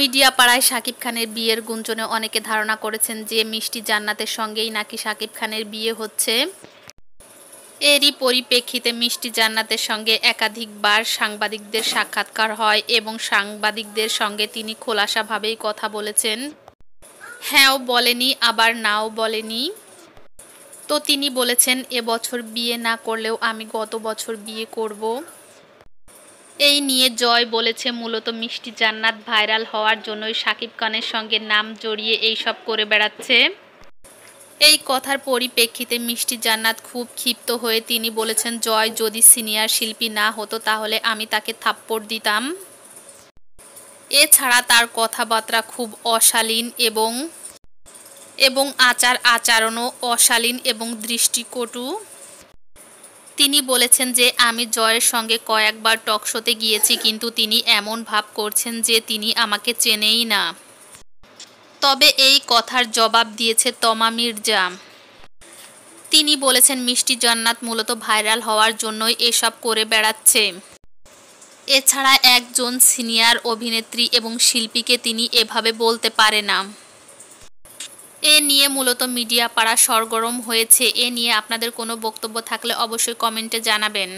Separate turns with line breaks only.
Media পাড়ায় শাকিব খানের বিয়ের গুঞ্জনে অনেকে ধারণা করেছেন যে মিষ্টি জান্নাতের সঙ্গেই নাকি শাকিব খানের বিয়ে হচ্ছে। এরই পরিপ্রেক্ষিতে মিষ্টি জান্নাতের সঙ্গে একাধিকবার সাংবাদিকদের সাক্ষাৎকার হয় এবং সাংবাদিকদের সঙ্গে তিনি খোলাসাভাবেই কথা বলেছেন। হ্যাঁও বলেনি, আবার নাও বলেনি। তো তিনি বলেছেন, এবছর বিয়ে না করলেও আমি গত বছর বিয়ে করব। এই নিয়ে জয় বলেছে, মূলত মিষ্টি জান্নাত ভাইরাল হওয়ার জন্যই শাকিব খানের সঙ্গে নাম জড়িয়ে এইসব করে বেড়াচ্ছে। এই কথার পরিপ্রেক্ষিতে মিষ্টি জান্নাত খুব ক্ষিপ্ত হয়ে তিনি বলেছেন, জয় যদি সিনিয়র শিল্পী না হতো তাহলে আমি তাকে থাপ্পড় দিতাম। এছাড়া তার কথাবার্তা খুব অশালীন এবং আচরণও অশালীন এবং দৃষ্টিকটু। তিনি বলেছেন যে আমি জয়ের সঙ্গে কয়েকবার টকশোতে গিয়েছি, কিন্তু তিনি এমন ভাব করছেন যে তিনি আমাকে চেনেই না। তবে এই কথার জবাব দিয়েছে তমা মির্জা। তিনি বলেছেন, মিষ্টি জান্নাত মূলত ভাইরাল হওয়ার জন্যই এসব করে বেড়াচ্ছে। এছাড়া একজন সিনিয়র অভিনেত্রী এবং শিল্পীকে তিনি এভাবে বলতে পারে না। এ নিয়ে মূলত মিডিয়া পাড়া সরগরম হয়েছে। এ নিয়ে আপনাদের কোনো বক্তব্য থাকলে অবশ্যই কমেন্টে জানাবেন।